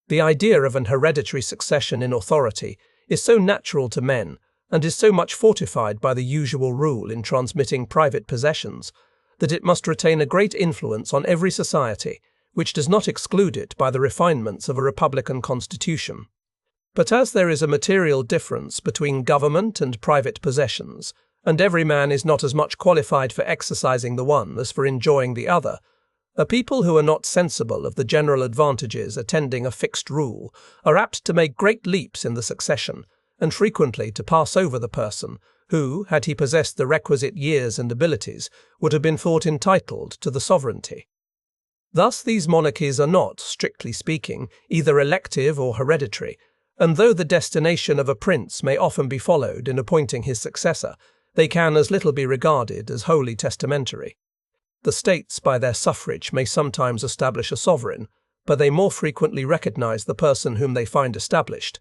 The idea of an hereditary succession in authority is so natural to men, and is so much fortified by the usual rule in transmitting private possessions, that it must retain a great influence on every society, which does not exclude it by the refinements of a republican constitution. But as there is a material difference between government and private possessions, and every man is not as much qualified for exercising the one as for enjoying the other, a people who are not sensible of the general advantages attending a fixed rule are apt to make great leaps in the succession, and frequently to pass over the person who, had he possessed the requisite years and abilities, would have been thought entitled to the sovereignty. Thus these monarchies are not, strictly speaking, either elective or hereditary, and though the destination of a prince may often be followed in appointing his successor, they can as little be regarded as wholly testamentary. The states by their suffrage may sometimes establish a sovereign, but they more frequently recognize the person whom they find established.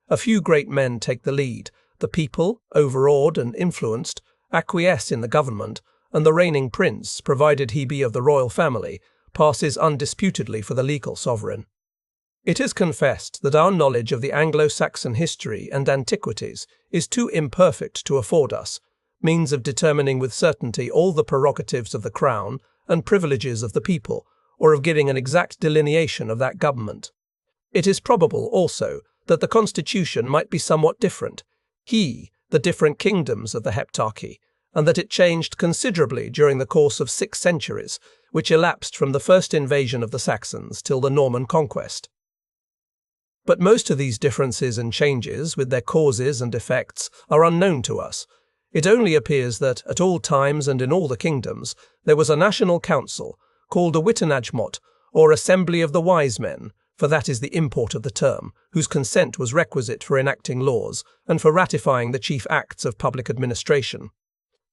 A few great men take the lead, the people, overawed and influenced, acquiesce in the government, and the reigning prince, provided he be of the royal family, passes undisputedly for the legal sovereign. It is confessed that our knowledge of the Anglo-Saxon history and antiquities is too imperfect to afford us means of determining with certainty all the prerogatives of the crown and privileges of the people, or of giving an exact delineation of that government. It is probable, also, that the constitution might be somewhat different, the different kingdoms of the heptarchy, and that it changed considerably during the course of 6 centuries, which elapsed from the first invasion of the Saxons till the Norman conquest. But most of these differences and changes, with their causes and effects, are unknown to us. It only appears that, at all times and in all the kingdoms, there was a national council, called a wittenajmot, or assembly of the wise men, for that is the import of the term, whose consent was requisite for enacting laws and for ratifying the chief acts of public administration.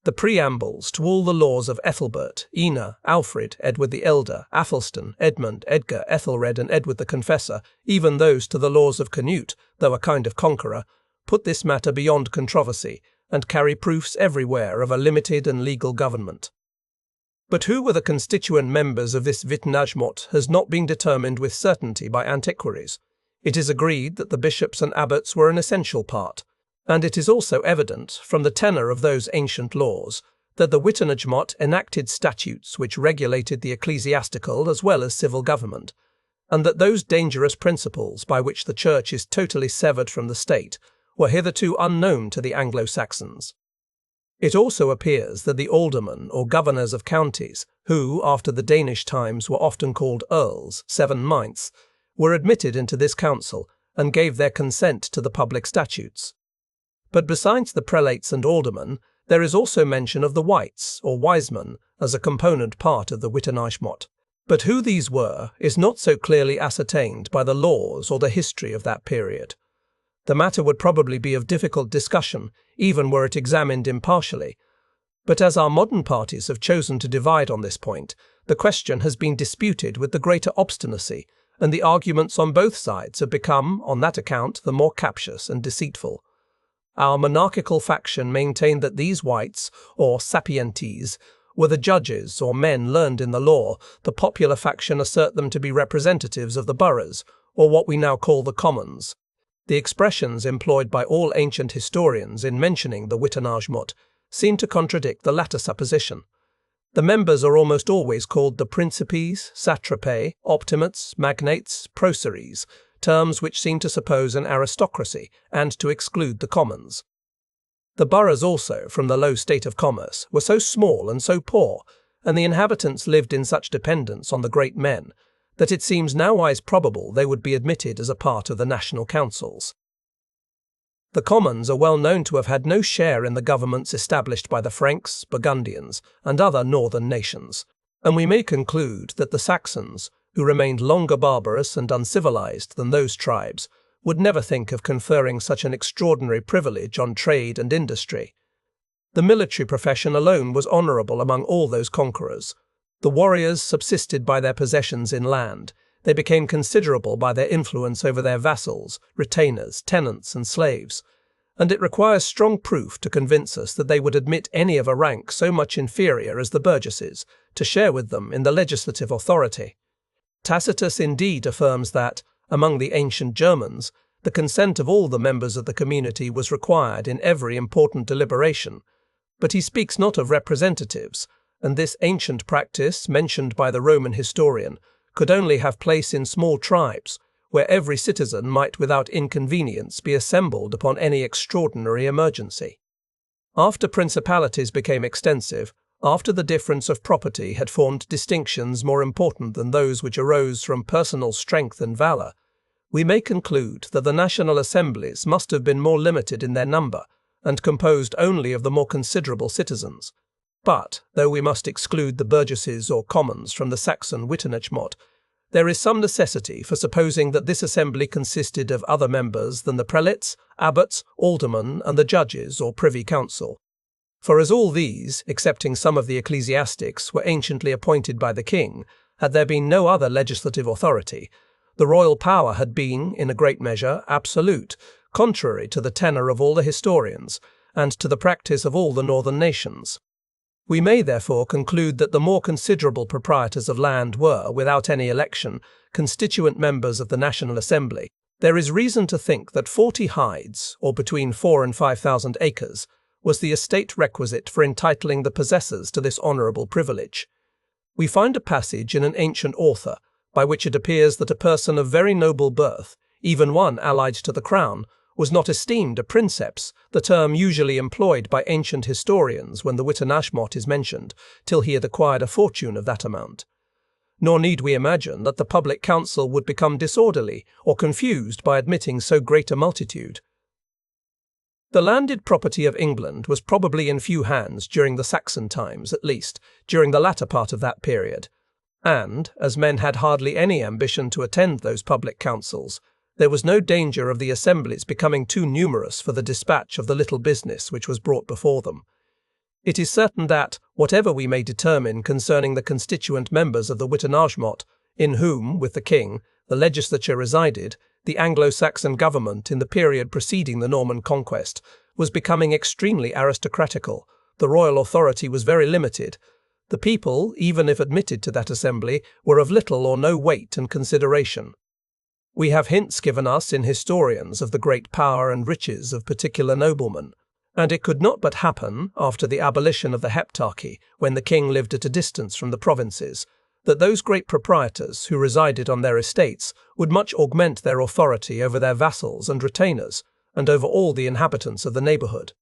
The preambles to all the laws of Ethelbert, Ina, Alfred, Edward the Elder, Athelstan, Edmund, Edgar, Ethelred and Edward the Confessor, even those to the laws of Canute, though a kind of conqueror, put this matter beyond controversy and carry proofs everywhere of a limited and legal government. But who were the constituent members of this Wittenajmot has not been determined with certainty by antiquaries. It is agreed that the bishops and abbots were an essential part, and it is also evident from the tenor of those ancient laws that the Wittenajmot enacted statutes which regulated the ecclesiastical as well as civil government, and that those dangerous principles by which the Church is totally severed from the state were hitherto unknown to the Anglo-Saxons. It also appears that the aldermen or governors of counties, who after the Danish times were often called earls, 7 minths, were admitted into this council and gave their consent to the public statutes. But besides the prelates and aldermen, there is also mention of the wights, or wisemen, as a component part of the Wittenajmot. But who these were is not so clearly ascertained by the laws or the history of that period. The matter would probably be of difficult discussion, even were it examined impartially. But as our modern parties have chosen to divide on this point, the question has been disputed with the greater obstinacy, and the arguments on both sides have become, on that account, the more captious and deceitful. Our monarchical faction maintained that these wights, or sapientes, were the judges or men learned in the law. The popular faction assert them to be representatives of the boroughs, or what we now call the commons. The expressions employed by all ancient historians in mentioning the Wittenajmot seem to contradict the latter supposition. The members are almost always called the principes, satrapae, optimates, magnates, proceres, terms which seem to suppose an aristocracy and to exclude the commons. The boroughs also, from the low state of commerce, were so small and so poor, and the inhabitants lived in such dependence on the great men, that it seems nowise probable they would be admitted as a part of the national councils. The commons are well known to have had no share in the governments established by the Franks, Burgundians, and other northern nations, and we may conclude that the Saxons, who remained longer barbarous and uncivilized than those tribes, would never think of conferring such an extraordinary privilege on trade and industry. The military profession alone was honourable among all those conquerors. The warriors subsisted by their possessions in land. They became considerable by their influence over their vassals, retainers, tenants, and slaves, and it requires strong proof to convince us that they would admit any of a rank so much inferior as the burgesses to share with them in the legislative authority. Tacitus indeed affirms that, among the ancient Germans, the consent of all the members of the community was required in every important deliberation, but he speaks not of representatives, and this ancient practice, mentioned by the Roman historian, could only have place in small tribes, where every citizen might without inconvenience be assembled upon any extraordinary emergency. After principalities became extensive, after the difference of property had formed distinctions more important than those which arose from personal strength and valour, we may conclude that the national assemblies must have been more limited in their number, and composed only of the more considerable citizens. But, though we must exclude the burgesses or commons from the Saxon Wittenajmot, there is some necessity for supposing that this assembly consisted of other members than the prelates, abbots, aldermen, and the judges or privy council. For as all these, excepting some of the ecclesiastics, were anciently appointed by the king, had there been no other legislative authority, the royal power had been, in a great measure, absolute, contrary to the tenor of all the historians, and to the practice of all the northern nations. We may therefore conclude that the more considerable proprietors of land were, without any election, constituent members of the National Assembly. There is reason to think that 40 hides, or between 4,000 and 5,000 acres, was the estate requisite for entitling the possessors to this honourable privilege. We find a passage in an ancient author, by which it appears that a person of very noble birth, even one allied to the crown, was not esteemed a princeps, the term usually employed by ancient historians when the Wittenajmot is mentioned, till he had acquired a fortune of that amount. Nor need we imagine that the public council would become disorderly or confused by admitting so great a multitude. The landed property of England was probably in few hands during the Saxon times, at least, during the latter part of that period, and, as men had hardly any ambition to attend those public councils, there was no danger of the assemblies becoming too numerous for the dispatch of the little business which was brought before them. It is certain that, whatever we may determine concerning the constituent members of the Witenagemot, in whom, with the king, the legislature resided, the Anglo-Saxon government in the period preceding the Norman conquest was becoming extremely aristocratical, the royal authority was very limited. The people, even if admitted to that assembly, were of little or no weight and consideration. We have hints given us in historians of the great power and riches of particular noblemen, and it could not but happen, after the abolition of the heptarchy, when the king lived at a distance from the provinces, that those great proprietors who resided on their estates would much augment their authority over their vassals and retainers, and over all the inhabitants of the neighbourhood.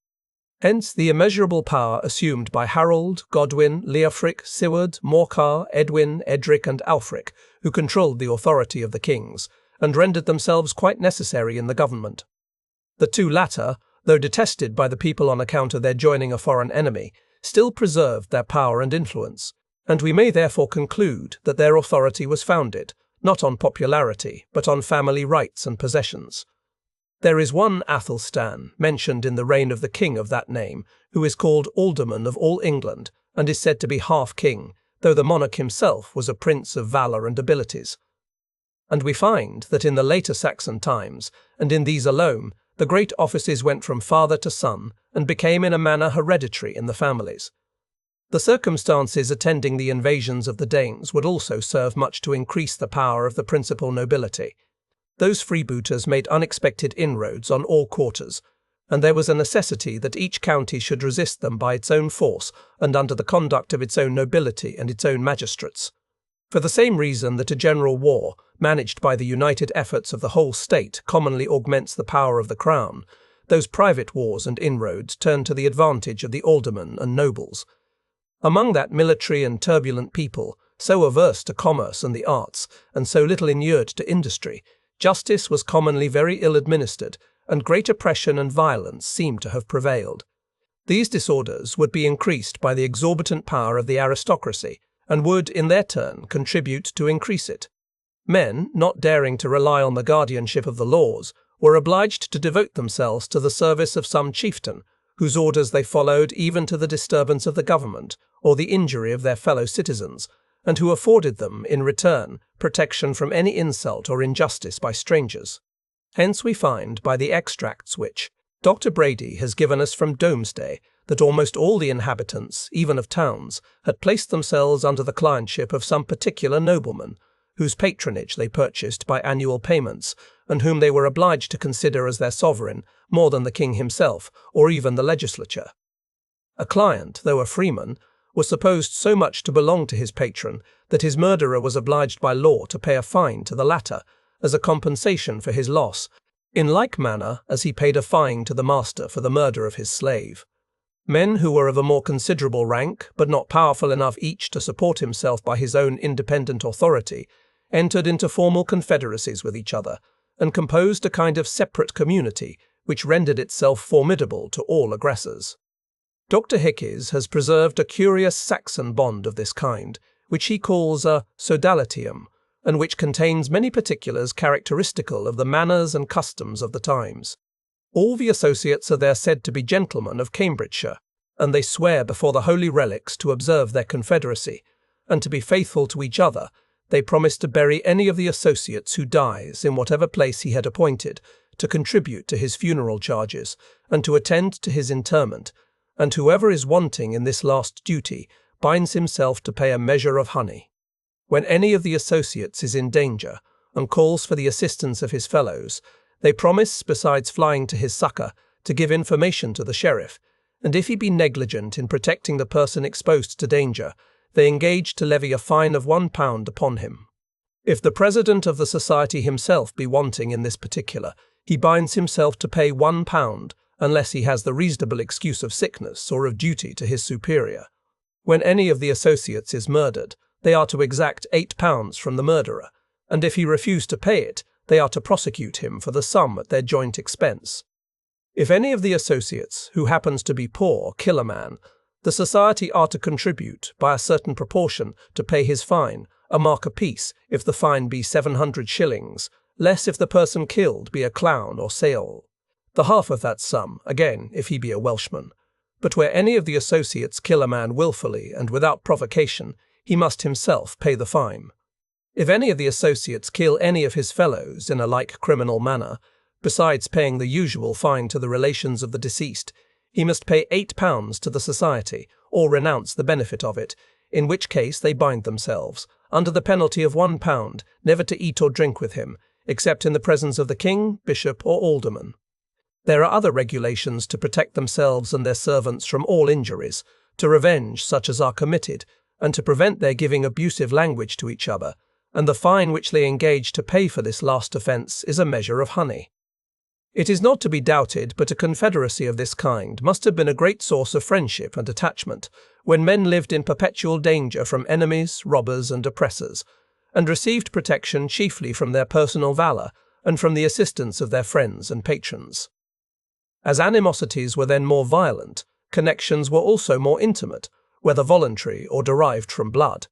Hence the immeasurable power assumed by Harold, Godwin, Leofric, Siward, Morcar, Edwin, Edric, and Alfric, who controlled the authority of the kings, and rendered themselves quite necessary in the government. The two latter, though detested by the people on account of their joining a foreign enemy, still preserved their power and influence, and we may therefore conclude that their authority was founded, not on popularity, but on family rights and possessions. There is one Athelstan, mentioned in the reign of the king of that name, who is called Alderman of all England, and is said to be half-king, though the monarch himself was a prince of valour and abilities. And we find that in the later Saxon times, and in these alone, the great offices went from father to son, and became in a manner hereditary in the families. The circumstances attending the invasions of the Danes would also serve much to increase the power of the principal nobility. Those freebooters made unexpected inroads on all quarters, and there was a necessity that each county should resist them by its own force and under the conduct of its own nobility and its own magistrates. For the same reason that a general war, managed by the united efforts of the whole state, commonly augments the power of the crown, those private wars and inroads turn to the advantage of the aldermen and nobles. Among that military and turbulent people, so averse to commerce and the arts, and so little inured to industry, justice was commonly very ill administered, and great oppression and violence seemed to have prevailed. These disorders would be increased by the exorbitant power of the aristocracy, and would, in their turn, contribute to increase it. Men, not daring to rely on the guardianship of the laws, were obliged to devote themselves to the service of some chieftain, whose orders they followed even to the disturbance of the government, or the injury of their fellow citizens, and who afforded them, in return, protection from any insult or injustice by strangers. Hence we find, by the extracts which Dr. Brady has given us from Domesday, that almost all the inhabitants, even of towns, had placed themselves under the clientship of some particular nobleman, whose patronage they purchased by annual payments, and whom they were obliged to consider as their sovereign more than the king himself, or even the legislature. A client, though a freeman, was supposed so much to belong to his patron that his murderer was obliged by law to pay a fine to the latter, as a compensation for his loss, in like manner as he paid a fine to the master for the murder of his slave. Men who were of a more considerable rank, but not powerful enough each to support himself by his own independent authority, entered into formal confederacies with each other, and composed a kind of separate community, which rendered itself formidable to all aggressors. Dr. Hickes has preserved a curious Saxon bond of this kind, which he calls a sodalitium, and which contains many particulars characteristical of the manners and customs of the times. All the associates are there said to be gentlemen of Cambridgeshire, and they swear before the holy relics to observe their confederacy, and to be faithful to each other. They promise to bury any of the associates who dies in whatever place he had appointed, to contribute to his funeral charges, and to attend to his interment, and whoever is wanting in this last duty binds himself to pay a measure of honey. When any of the associates is in danger, and calls for the assistance of his fellows, they promise, besides flying to his succour, to give information to the sheriff, and if he be negligent in protecting the person exposed to danger, they engage to levy a fine of £1 upon him. If the president of the society himself be wanting in this particular, he binds himself to pay £1, unless he has the reasonable excuse of sickness or of duty to his superior. When any of the associates is murdered, they are to exact £8 from the murderer, and if he refuse to pay it, they are to prosecute him for the sum at their joint expense. If any of the associates, who happens to be poor, kill a man, The society are to contribute, by a certain proportion, to pay his fine, a mark apiece, if the fine be 700 shillings, less if the person killed be a clown or ceorl. The half of that sum, again, if he be a Welshman. But where any of the associates kill a man wilfully and without provocation, he must himself pay the fine. If any of the associates kill any of his fellows in a like criminal manner, besides paying the usual fine to the relations of the deceased, he must pay £8 to the society, or renounce the benefit of it, in which case they bind themselves, under the penalty of £1, never to eat or drink with him, except in the presence of the king, bishop, or alderman. There are other regulations to protect themselves and their servants from all injuries, to revenge such as are committed, and to prevent their giving abusive language to each other, and the fine which they engage to pay for this last offence is a measure of honey. It is not to be doubted but a confederacy of this kind must have been a great source of friendship and attachment, when men lived in perpetual danger from enemies, robbers, and oppressors, and received protection chiefly from their personal valour and from the assistance of their friends and patrons. As animosities were then more violent, connections were also more intimate, whether voluntary or derived from blood.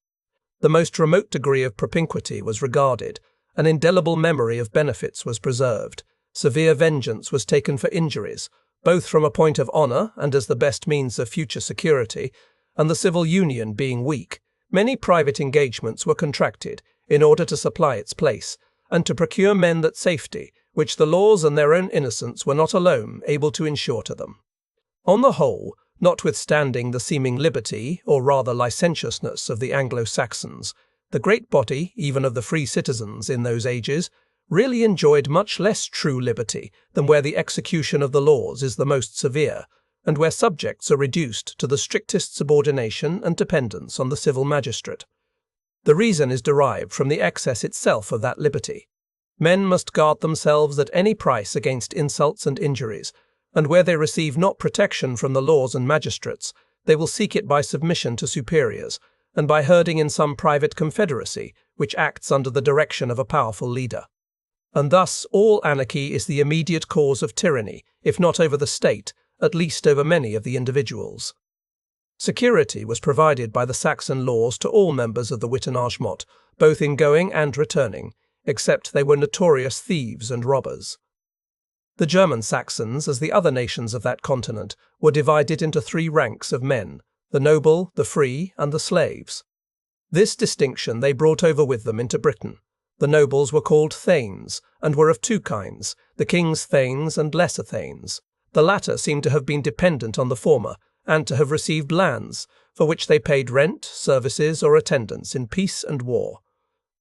The most remote degree of propinquity was regarded, an indelible memory of benefits was preserved, severe vengeance was taken for injuries, both from a point of honour and as the best means of future security, and the civil union being weak, many private engagements were contracted in order to supply its place, and to procure men that safety, which the laws and their own innocence were not alone able to ensure to them. On the whole, notwithstanding the seeming liberty, or rather licentiousness, of the Anglo-Saxons, the great body, even of the free citizens in those ages, really enjoyed much less true liberty than where the execution of the laws is the most severe, and where subjects are reduced to the strictest subordination and dependence on the civil magistrate. The reason is derived from the excess itself of that liberty. Men must guard themselves at any price against insults and injuries, and where they receive not protection from the laws and magistrates, they will seek it by submission to superiors, and by herding in some private confederacy which acts under the direction of a powerful leader. And thus all anarchy is the immediate cause of tyranny, if not over the state, at least over many of the individuals. Security was provided by the Saxon laws to all members of the wittenagement, both in going and returning, except they were notorious thieves and robbers. The German Saxons, as the other nations of that continent, were divided into 3 ranks of men, the noble, the free, and the slaves. This distinction they brought over with them into Britain. The nobles were called thanes, and were of 2 kinds, the king's thanes and lesser thanes. The latter seem to have been dependent on the former, and to have received lands, for which they paid rent, services, or attendance in peace and war.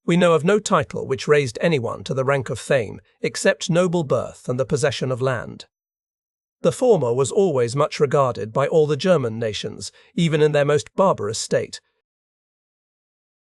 We know of no title which raised anyone to the rank of thane, except noble birth and the possession of land. The former was always much regarded by all the German nations, even in their most barbarous state,